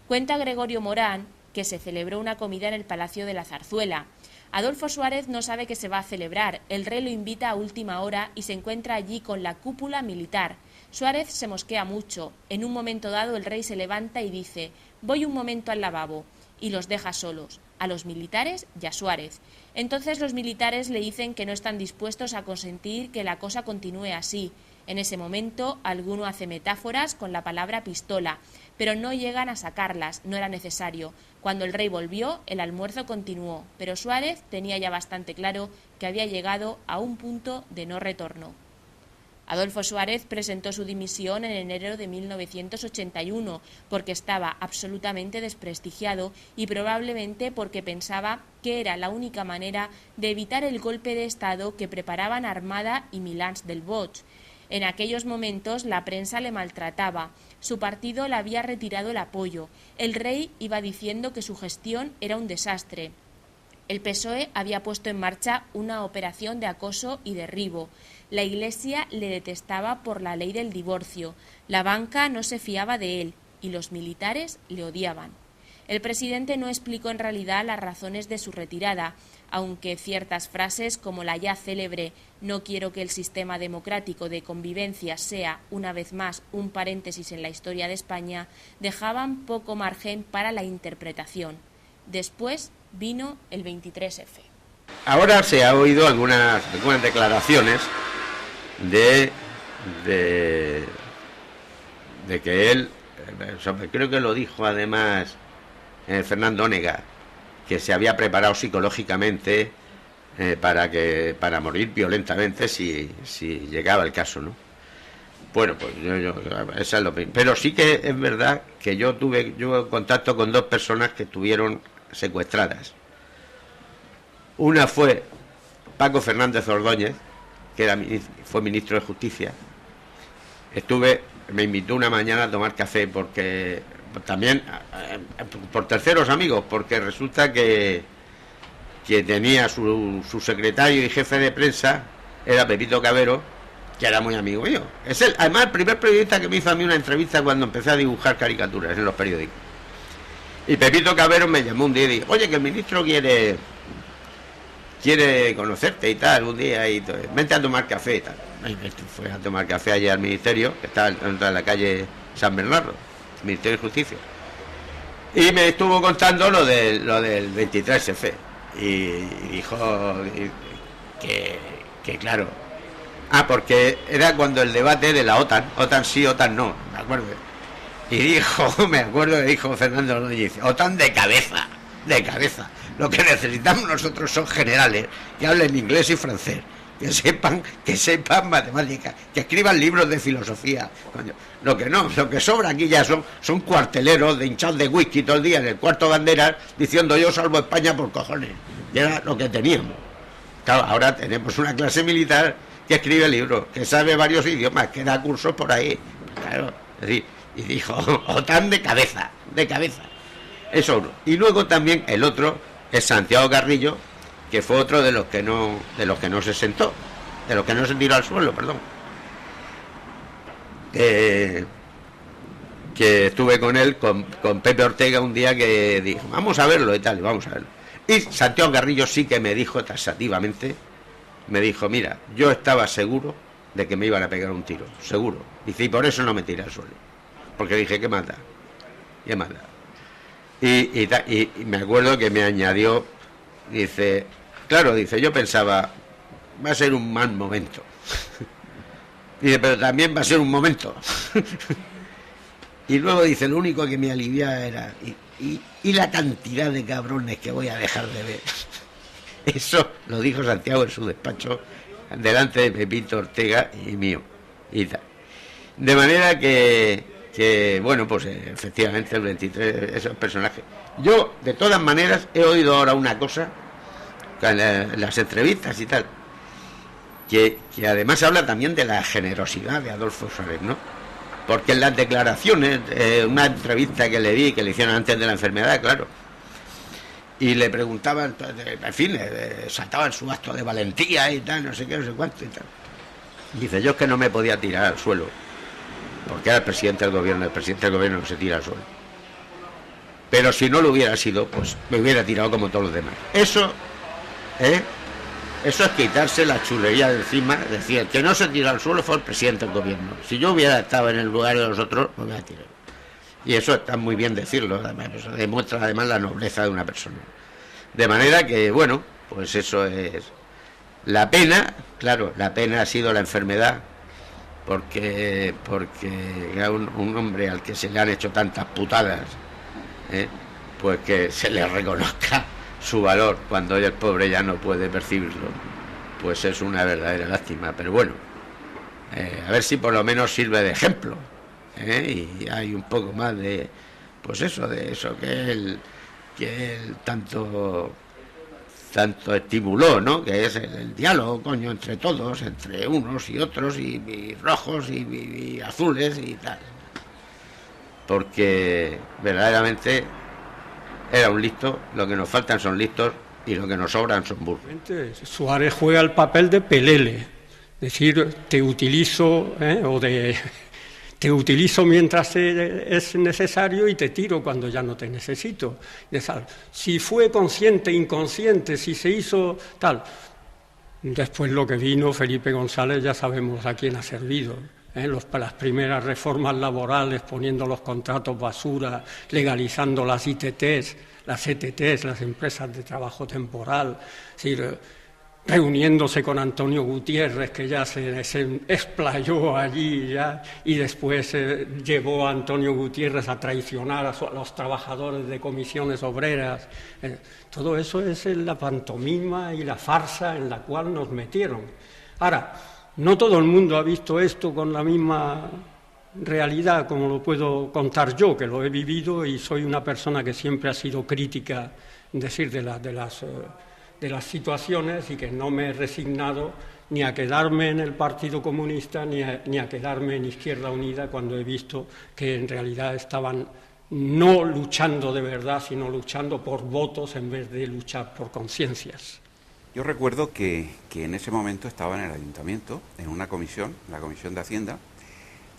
Cuenta Gregorio Morán que se celebró una comida en el Palacio de la Zarzuela. Adolfo Suárez no sabe que se va a celebrar, el rey lo invita a última hora y se encuentra allí con la cúpula militar. Suárez se mosquea mucho. En un momento dado el rey se levanta y dice: voy un momento al lavabo, y los deja solos, a los militares y a Suárez. Entonces los militares le dicen que no están dispuestos a consentir que la cosa continúe así. En ese momento alguno hace metáforas con la palabra pistola, pero no llegan a sacarlas, no era necesario. Cuando el rey volvió, el almuerzo continuó, pero Suárez tenía ya bastante claro que había llegado a un punto de no retorno. Adolfo Suárez presentó su dimisión en enero de 1981 porque estaba absolutamente desprestigiado y probablemente porque pensaba que era la única manera de evitar el golpe de Estado que preparaban Armada y Milans del Bosch. En aquellos momentos la prensa le maltrataba, su partido le había retirado el apoyo, el rey iba diciendo que su gestión era un desastre. El PSOE había puesto en marcha una operación de acoso y derribo. La Iglesia le detestaba por la ley del divorcio, la banca no se fiaba de él y los militares le odiaban. El presidente no explicó en realidad las razones de su retirada, aunque ciertas frases como la ya célebre «no quiero que el sistema democrático de convivencia sea, una vez más, un paréntesis en la historia de España» dejaban poco margen para la interpretación. Después vino el 23F. Ahora se ha oído algunas declaraciones de que él, creo que lo dijo además Fernando Onega, que se había preparado psicológicamente para morir violentamente si llegaba el caso, ¿no? Bueno, pues esa es lo mismo. Pero sí que es verdad que yo tuve contacto con dos personas que estuvieron secuestradas. Una fue Paco Fernández Ordóñez, que fue ministro de Justicia. Me invitó una mañana a tomar café porque también por terceros amigos, porque resulta que tenía su secretario y jefe de prensa, era Pepito Cavero, que era muy amigo mío. Es además el primer periodista que me hizo a mí una entrevista cuando empecé a dibujar caricaturas en los periódicos. Y Pepito Cavero me llamó un día y dijo: oye, que el ministro quiere conocerte y tal, un día, y vente a tomar café y tal. Fue a tomar café allí al ministerio, que está en la calle San Bernardo, Ministerio de Justicia, y me estuvo contando lo del 23F y dijo que claro, porque era cuando el debate de la OTAN sí, OTAN no, me acuerdo, y me acuerdo que dijo Fernando Ordóñez: OTAN de cabeza, Lo que necesitamos nosotros son generales que hablen inglés y francés, que sepan matemáticas, que escriban libros de filosofía. Coño, lo que sobra aquí ya son cuarteleros de hinchados de whisky todo el día en el cuarto banderas diciendo yo salvo España por cojones. Y era lo que teníamos. Claro, ahora tenemos una clase militar que escribe libros, que sabe varios idiomas, que da cursos por ahí. Claro, es decir, y dijo, OTAN de cabeza. Eso uno. Y luego también el otro es Santiago Carrillo, que fue otro de los que no se sentó, de los que no se tiró al suelo, perdón. Que estuve con él, con Pepe Ortega un día, que dijo, vamos a verlo y tal, y vamos a verlo. Y Santiago Carrillo sí que me dijo taxativamente, me dijo, mira, yo estaba seguro de que me iban a pegar un tiro, seguro. Dice, y por eso no me tiré al suelo, porque dije, ¿qué mata? Y me acuerdo que me añadió, dice, claro, dice, yo pensaba, va a ser un mal momento. Dice, pero también va a ser un momento. Y luego dice, lo único que me aliviaba era, y la cantidad de cabrones que voy a dejar de ver. Eso lo dijo Santiago en su despacho, delante de Pepito Ortega y mío. Y tal. De manera que bueno, pues efectivamente el 23, esos personajes. Yo, de todas maneras, he oído ahora una cosa, en las entrevistas y tal, que además habla también de la generosidad de Adolfo Suárez, ¿no? Porque en las declaraciones, una entrevista que le vi, que le hicieron antes de la enfermedad, claro, y le preguntaban, en fin, saltaban su acto de valentía y tal, no sé qué, no sé cuánto y tal. Dice, yo es que no me podía tirar al suelo, porque era el presidente del gobierno no se tira al suelo. Pero si no lo hubiera sido, pues me hubiera tirado como todos los demás. Eso es quitarse la chulería de encima, decir, el que no se tira al suelo fue el presidente del gobierno. Si yo hubiera estado en el lugar de los otros, me hubiera tirado. Y eso está muy bien decirlo, además, eso demuestra además la nobleza de una persona. De manera que, bueno, pues eso es la pena, claro, la pena ha sido la enfermedad, porque era un hombre al que se le han hecho tantas putadas, pues que se le reconozca su valor cuando el pobre ya no puede percibirlo, pues es una verdadera lástima. Pero bueno, a ver si por lo menos sirve de ejemplo, y hay un poco más de, pues eso, de eso que él tanto estimuló, ¿no? Que es el diálogo, coño, entre todos, entre unos y otros, y rojos y azules y tal. Porque verdaderamente era un listo, lo que nos faltan son listos y lo que nos sobran son burros. Suárez juega el papel de pelele, es decir, te utilizo, te utilizo mientras es necesario y te tiro cuando ya no te necesito. Si fue consciente, inconsciente, si se hizo tal. Después lo que vino Felipe González ya sabemos a quién ha servido. Las primeras reformas laborales, poniendo los contratos basura, legalizando las ITTs, las ETTs, las empresas de trabajo temporal, es decir, reuniéndose con Antonio Gutiérrez, que ya se explayó allí ya, y después llevó a Antonio Gutiérrez a traicionar a los trabajadores de comisiones obreras. Todo eso es la pantomima y la farsa en la cual nos metieron. Ahora, no todo el mundo ha visto esto con la misma realidad como lo puedo contar yo, que lo he vivido y soy una persona que siempre ha sido crítica, de las situaciones, y que no me he resignado ni a quedarme en el Partido Comunista ni a quedarme en Izquierda Unida cuando he visto que en realidad estaban no luchando de verdad, sino luchando por votos en vez de luchar por conciencias. Yo recuerdo que en ese momento estaba en el ayuntamiento, en una comisión, la Comisión de Hacienda,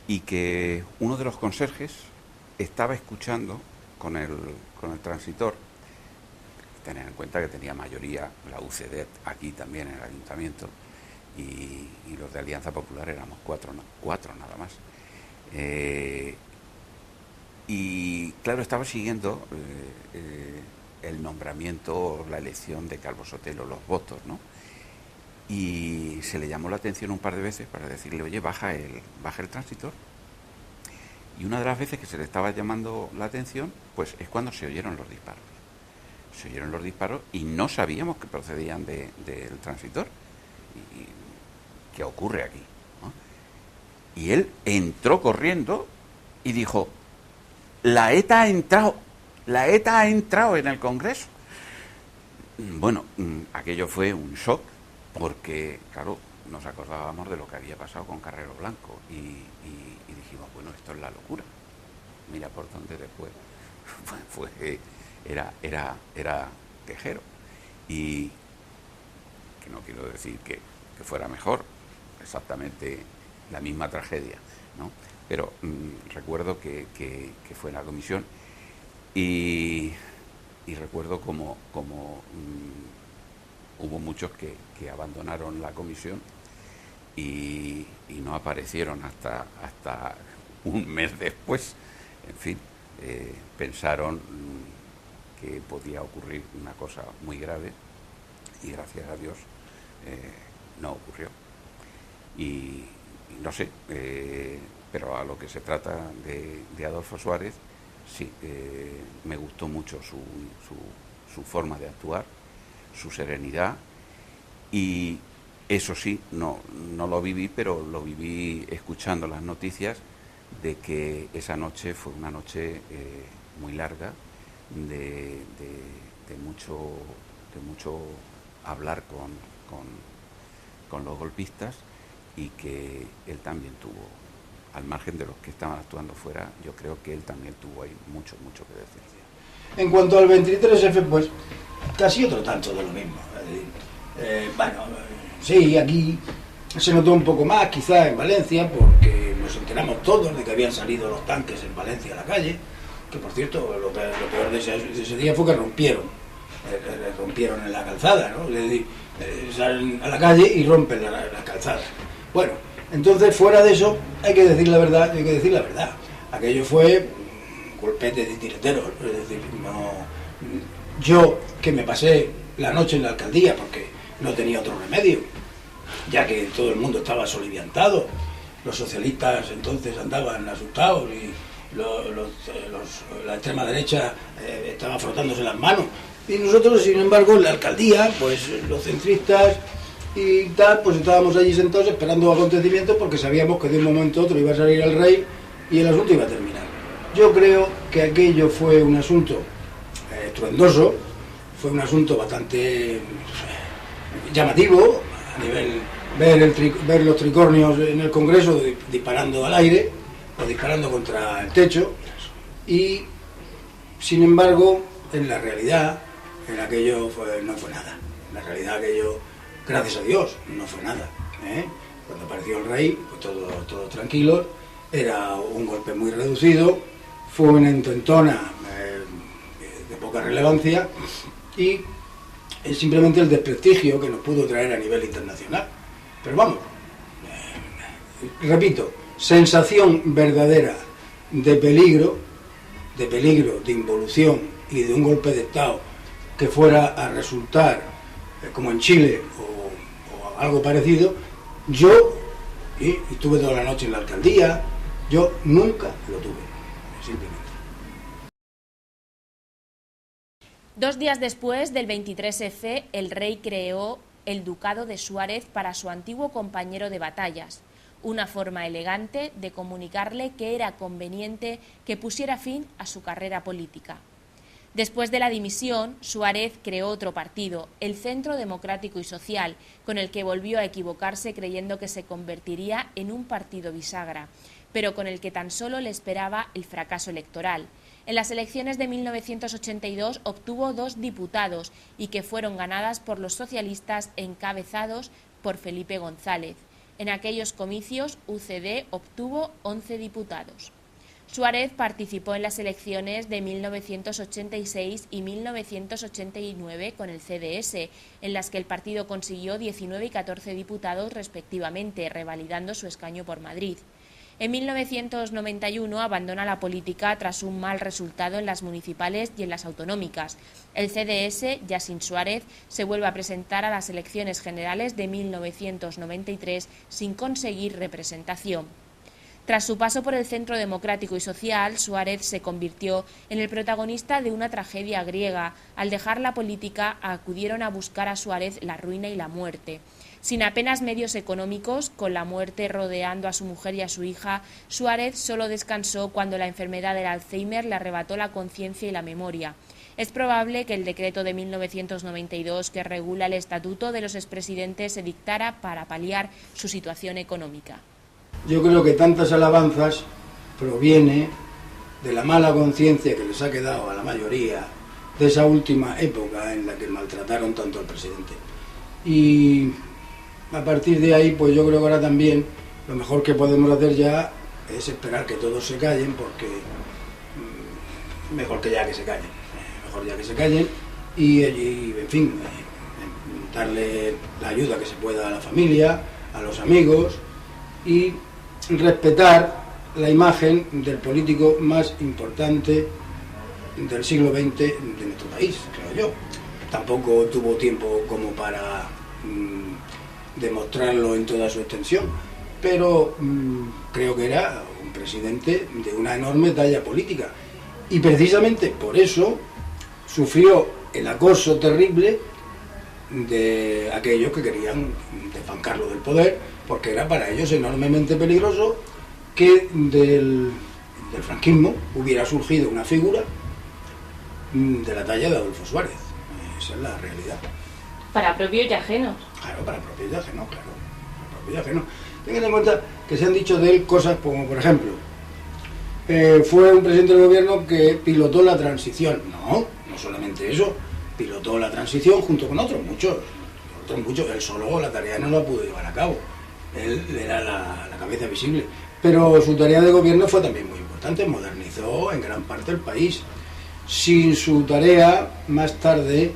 y que uno de los conserjes estaba escuchando con el transistor. Tener en cuenta que tenía mayoría la UCD aquí también en el ayuntamiento, y los de Alianza Popular éramos cuatro nada más. Y claro, estaba siguiendo el nombramiento, la elección de Calvo Sotelo, los votos, ¿no? Y se le llamó la atención un par de veces para decirle, oye, baja el transistor. Y una de las veces que se le estaba llamando la atención, pues es cuando se oyeron los disparos. se oyeron los disparos y no sabíamos que procedían del transistor. Y, ¿qué ocurre aquí? ¿No? Y él entró corriendo y dijo, la ETA ha entrado en el Congreso. Bueno, aquello fue un shock, porque, claro, nos acordábamos de lo que había pasado con Carrero Blanco y dijimos, bueno, esto es la locura. Mira por dónde después era Tejero. Y que no quiero decir que fuera mejor, exactamente la misma tragedia, ¿no? Pero recuerdo que fue en la comisión y recuerdo como hubo muchos que abandonaron la comisión y no aparecieron hasta un mes después. En fin, pensaron que podía ocurrir una cosa muy grave y gracias a Dios no ocurrió. Y no sé, pero a lo que se trata de Adolfo Suárez, sí, me gustó mucho su forma de actuar, su serenidad, y eso sí, no lo viví, pero lo viví escuchando las noticias de que esa noche fue una noche muy larga, de mucho hablar con los golpistas, y que él también tuvo, al margen de los que estaban actuando fuera, yo creo que él también tuvo ahí mucho que decir. En cuanto al 23F, pues casi otro tanto de lo mismo. Bueno, sí, aquí se notó un poco más, quizás en Valencia, porque nos enteramos todos de que habían salido los tanques en Valencia a la calle, que por cierto, lo peor de ese día fue que rompieron en la calzada, ¿no? Es decir, salen a la calle y rompen la calzada. Bueno, entonces fuera de eso hay que decir la verdad, Aquello fue un golpete de tiroteros, es decir, yo que me pasé la noche en la alcaldía porque no tenía otro remedio, ya que todo el mundo estaba soliviantado, los socialistas entonces andaban asustados y la extrema derecha estaba frotándose las manos, y nosotros, sin embargo, en la alcaldía, pues los centristas y tal, pues estábamos allí sentados esperando acontecimientos porque sabíamos que de un momento a otro iba a salir el rey y el asunto iba a terminar. Yo creo que aquello fue un asunto estruendoso, fue un asunto bastante llamativo, a nivel ver los tricornios en el Congreso disparando al aire o disparando contra el techo, y sin embargo, en la realidad, en aquello no fue nada. En la realidad aquello, gracias a Dios, no fue nada. Cuando apareció el rey, pues todo tranquilo, era un golpe muy reducido, fue una intentona de poca relevancia, y es simplemente el desprestigio que nos pudo traer a nivel internacional. Pero vamos, repito, sensación verdadera de peligro, de involución y de un golpe de Estado que fuera a resultar como en Chile o algo parecido, yo, y estuve toda la noche en la alcaldía, yo nunca lo tuve, simplemente. 2 días después del 23F, el rey creó el Ducado de Suárez para su antiguo compañero de batallas, una forma elegante de comunicarle que era conveniente que pusiera fin a su carrera política. Después de la dimisión, Suárez creó otro partido, el Centro Democrático y Social, con el que volvió a equivocarse creyendo que se convertiría en un partido bisagra, pero con el que tan solo le esperaba el fracaso electoral. En las elecciones de 1982 obtuvo 2 diputados y que fueron ganadas por los socialistas encabezados por Felipe González. En aquellos comicios, UCD obtuvo 11 diputados. Suárez participó en las elecciones de 1986 y 1989 con el CDS, en las que el partido consiguió 19 y 14 diputados respectivamente, revalidando su escaño por Madrid. En 1991 abandona la política tras un mal resultado en las municipales y en las autonómicas. El CDS, ya sin Suárez, se vuelve a presentar a las elecciones generales de 1993 sin conseguir representación. Tras su paso por el Centro Democrático y Social, Suárez se convirtió en el protagonista de una tragedia griega. Al dejar la política, acudieron a buscar a Suárez la ruina y la muerte. Sin apenas medios económicos, con la muerte rodeando a su mujer y a su hija, Suárez solo descansó cuando la enfermedad del Alzheimer le arrebató la conciencia y la memoria. Es probable que el decreto de 1992 que regula el estatuto de los expresidentes se dictara para paliar su situación económica. Yo creo que tantas alabanzas proviene de la mala conciencia que les ha quedado a la mayoría de esa última época en la que maltrataron tanto al presidente. Y a partir de ahí, pues yo creo que ahora también lo mejor que podemos hacer ya es esperar que todos se callen, porque mejor que se callen, mejor ya que se callen y en fin, darle la ayuda que se pueda a la familia, a los amigos y respetar la imagen del político más importante del siglo XX de nuestro país, creo yo. Tampoco tuvo tiempo como para demostrarlo en toda su extensión, pero creo que era un presidente de una enorme talla política y precisamente por eso sufrió el acoso terrible de aquellos que querían desbancarlo del poder, porque era para ellos enormemente peligroso que del franquismo hubiera surgido una figura de la talla de Adolfo Suárez. Esa es la realidad. Para propios y ajenos. Claro, para propios y ajenos, claro. Para propios y ajenos. Tengan en cuenta que se han dicho de él cosas como, por ejemplo, fue un presidente del gobierno que pilotó la transición. No solamente eso, pilotó la transición junto con otros muchos. Él solo la tarea no la pudo llevar a cabo. Él era la cabeza visible. Pero su tarea de gobierno fue también muy importante, modernizó en gran parte el país. Sin su tarea, más tarde,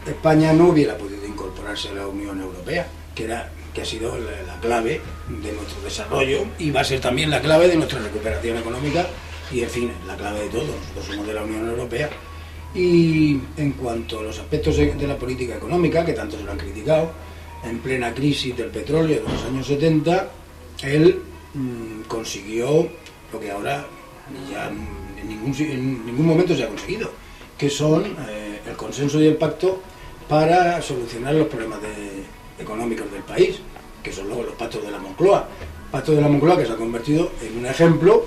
España no hubiera podido incorporarse a la Unión Europea, que ha sido la clave de nuestro desarrollo y va a ser también la clave de nuestra recuperación económica y, en fin, la clave de todo. Nosotros somos de la Unión Europea. Y en cuanto a los aspectos de la política económica, que tanto se lo han criticado, en plena crisis del petróleo de los años 70, él consiguió lo que ahora ya en ningún momento se ha conseguido, que son el consenso y el pacto para solucionar los problemas económicos del país, que son luego los pactos de la Moncloa. Pacto de la Moncloa que se ha convertido en un ejemplo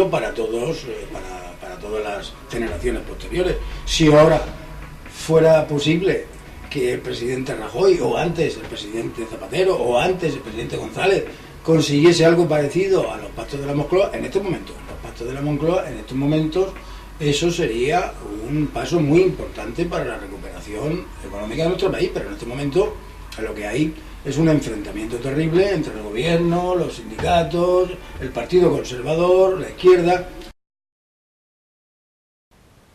para todos, para todas las generaciones posteriores. Si ahora fuera posible que el presidente Rajoy, o antes el presidente Zapatero, o antes el presidente González, consiguiese algo parecido a los pactos de la Moncloa, en estos momentos, eso sería un paso muy importante para la recuperación económica de nuestro país, pero en este momento lo que hay es un enfrentamiento terrible entre el gobierno, los sindicatos, el Partido Conservador, la izquierda.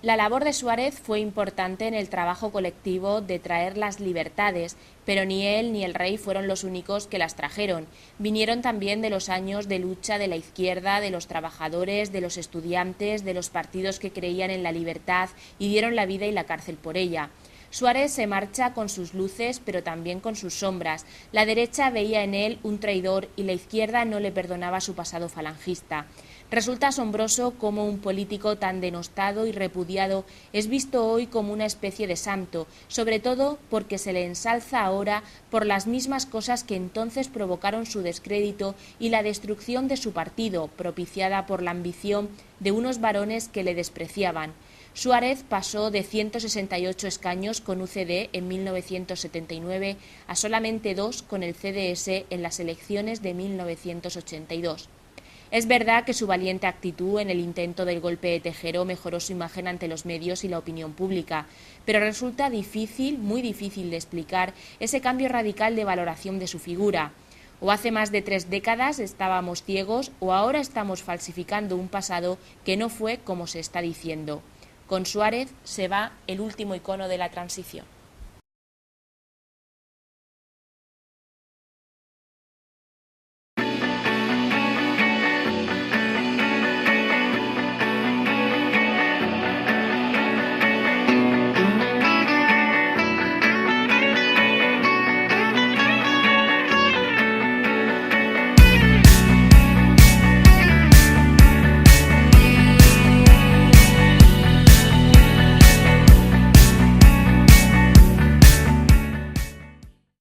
La labor de Suárez fue importante en el trabajo colectivo de traer las libertades, pero ni él ni el rey fueron los únicos que las trajeron. Vinieron también de los años de lucha de la izquierda, de los trabajadores, de los estudiantes, de los partidos que creían en la libertad y dieron la vida y la cárcel por ella. Suárez se marcha con sus luces, pero también con sus sombras. La derecha veía en él un traidor y la izquierda no le perdonaba su pasado falangista. Resulta asombroso cómo un político tan denostado y repudiado es visto hoy como una especie de santo, sobre todo porque se le ensalza ahora por las mismas cosas que entonces provocaron su descrédito y la destrucción de su partido, propiciada por la ambición de unos varones que le despreciaban. Suárez pasó de 168 escaños con UCD en 1979 a solamente 2 con el CDS en las elecciones de 1982. Es verdad que su valiente actitud en el intento del golpe de Tejero mejoró su imagen ante los medios y la opinión pública, pero resulta difícil, muy difícil de explicar ese cambio radical de valoración de su figura. O hace más de 3 décadas estábamos ciegos o ahora estamos falsificando un pasado que no fue como se está diciendo. Con Suárez se va el último icono de la transición.